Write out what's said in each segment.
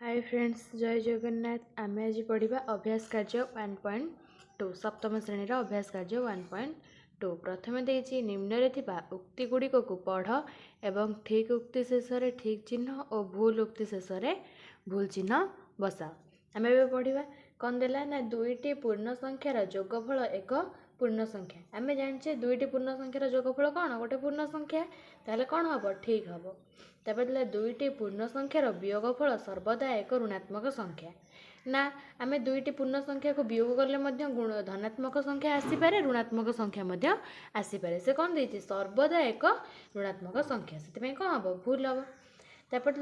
Hi friends, जय जगन्नाथ। आम आज पढ़ा अभ्यास कार्य 1.2 सप्तम श्रेणी अभ्यास कार्य 1.2। प्रथम देखिए निम्न उक्ति गुड़िक को पढ़ एवं ठीक उक्ति शेष में ठीक चिन्ह और भूल उक्ति शेष में भूल चिन्ह बसाओ। आम ए पढ़ा कौन देला ना दुईटी पूर्ण संख्यार जोगफल एक पूर्ण संख्या। आम जाने दुईटी पूर्ण संख्यार जोगफल कौन गोटे पूर्ण संख्या ताहले कौन हम ठीक हम। तापर दुईटी पूर्ण संख्यार वियोगफल सर्वदा एक ऋणात्मक संख्या ना आम दुईटी पूर्ण संख्या को वियोग कले गुण धनात्मक संख्या आसीपे ऋणात्मक संख्या आसीपे से कौन देती सर्वदा एक ऋणात्मक संख्या से कौन हम भूल हम। तापर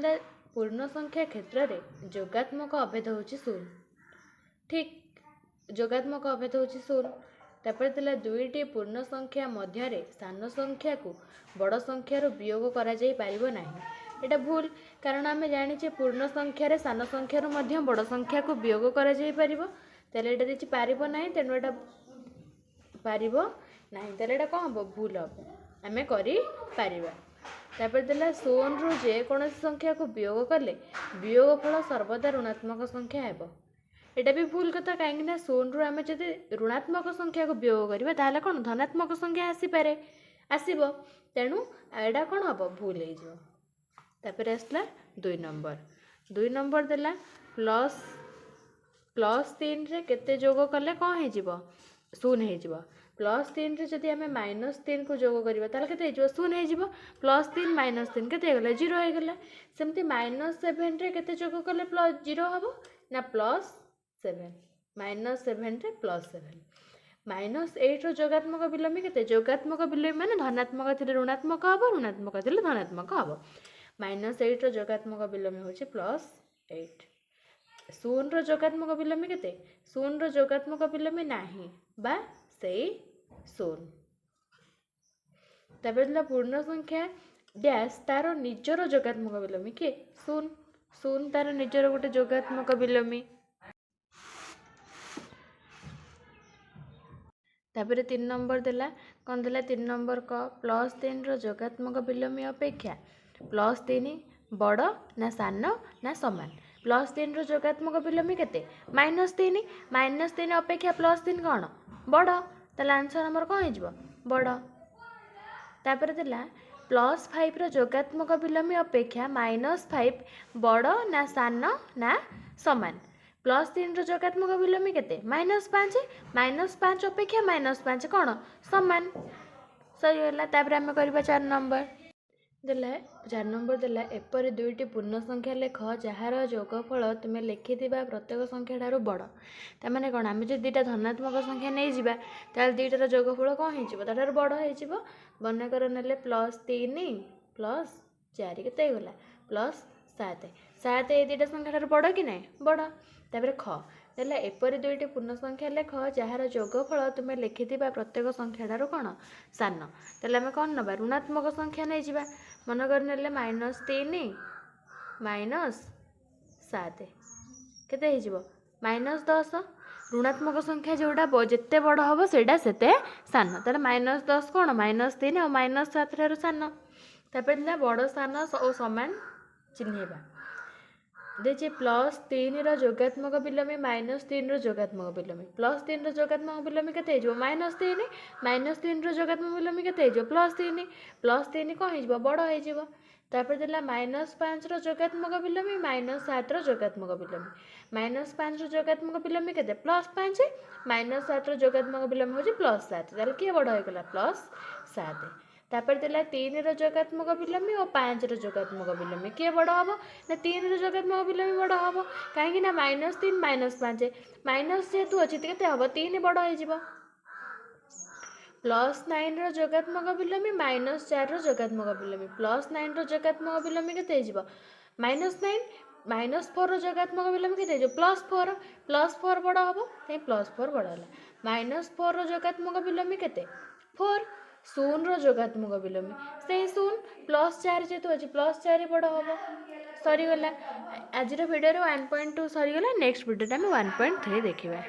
पूर्ण संख्या क्षेत्र में जोगात्मक अभेद हूँ शून्य। ठीक जोगात्मक अभेद हूँ शून्य। तापर दुईटी पूर्ण संख्या मध्य सान संख्या को बड़ संख्यार वियोग करा जाई पारिबो नाही। एटा भूल कारण आम जाने पूर्ण संख्यार सान संख्यार मध्य बड़ संख्या को वियोग करा जाई पारिबो तेले एटा देछि पारिबो नाही तेनु एटा पारिबो नाही तेले एटा कोन हबो भूल हबो आमे करि पारिबा। तापर देला शून्य रु जे कोनोसी संख्या को वियोग कले वियोगफल सर्वदा ऋणात्मक संख्या हेबो। एटा भी भूल कथा कहीं शून्य रु आम जदि ऋणात्मक संख्या को वियोग करिबा ताहले कोन धनात्मक संख्या आसीपारे आसीबो तेणु एटा कोन हबो भूल हो जिवो। तापर आसला 2 नंबर देला प्लस 3 रे केते जोग कले कौन हो जिवो शून्य हो जिवो। +3 रे जदि आमे -3 को जोग करिबा ताहले केते हो जिवो शून्य हो जिवो। +3 -3 केते हो गला 0 हो गला। सेमति -7 रे केते जोग कले +0 हबो ना +7 -7 रे +7। -8 रो जोगात्मक विलोमी केते जोगात्मक विलोमी माने धनात्मक थिले ऋणात्मक हबो ऋणात्मक थिले धनात्मक हबो। -8 रो जोगात्मक विलोमी होछि +8। शून्य रो जोगात्मक विलोमी केते शून्य रो जोगात्मक विलोमी नाही बा सेई शून्य। तापर पूर्ण संख्या डैश तार निजर जोगात्मक विलोमी के शून्य तार निजर गोटे जोगात्मक विलोमी। तापर 3 नंबर देला कौन देला 3 नंबर क +3 रो जोगात्मक विलोमी अपेक्षा +3 बड़ ना सान ना समान। +3 रो जोगात्मक विलोमी केते -3 -3 अपेक्षा +3 कौन बड़ ताले आंसर हमर कौन हो बड़। तापर देला +5 रो जोगात्मक विलोमी अपेक्षा -5 बड़ ना सान ना समान। +3 रो जोगात्मक विलोमी केते -5 -5 अपेक्षा -5 कौन समान सही होला। तापर आमे करबा 4 नंबर देला 4 नंबर देला एपरि दुईटी पूर्ण संख्या लेख जहार जोगफल तुमे लिखिथिबा प्रत्येक संख्या ठारू बड़। तामाने कौन आमे जे दुईटा धनात्मक संख्या नै जिबा ताल दुईटार जोगफल कौन हो जिवो ताठारू बड़ हो जिवो। बनेकर नेले +3 +4 केते होला +7 7 ए दुईटा संख्या ठारू बड़ कि नै बड़। तापर ख देला एपरि दुईटी पूर्ण संख्या लेख जहार जोगफल तुमे लिखिथिबा प्रत्येक संख्या ठारू कौन सान। ताले आमे कौन नबा ऋणात्मक संख्या नै जिबा मनकर नेले -3 -7 केते हो जिवो -10। ऋणात्मक संख्या जोड़ा जिते बड़ हम सेटा सेते सान ताले -10 कौन -3 और -7 ठारू सान। तापर बड़ सान और समान चिन्हैबा देखिए +3 रो जोगात्मक विलोमी -3 रो जोगात्मक विलोमी। +3 रो जोगात्मक विलोमी केते हो -3 -3 रो जोगात्मक विलोमी केते हो +3 कौन हो बड़ हो। तापर देला -5 रो जोगात्मक विलोमी -7 रो जोगात्मक विलोमी। -5 रो जोगात्मक विलोमी केते +5 -7 रो जोगात्मक विलोमी होछि +7 ताले के बड़ हो गला +7। तापर देला 3 रो जोगात्मक विलोमी और 5 रो जोगात्मक विलोमी के बड़ हबो ना 3 रो जोगात्मक विलोमी बड़ हबो काहेकि ना -3 -5 माइनस जेतु अछि केते हबो 3 बड़ हो जिवो। +9 रो जोगात्मक विलोमी -4 रो जोगात्मक विलोमी। +9 रो जोगात्मक विलोमी केते हो -9 -4 रो जोगात्मक विलोमी केते हो +4 बड़ हबो ते +4 बड़ होला। -4 रो जोगात्मक विलोमी केते 4 शून्य रो जोगात्मक विलोमी से शून्य +4 जेतु अछि +4 बड़ हबो सरीगला। आज वीडियो 1.2 सरीगला। नेक्स्ट वीडियो में 1.3 देखिबा।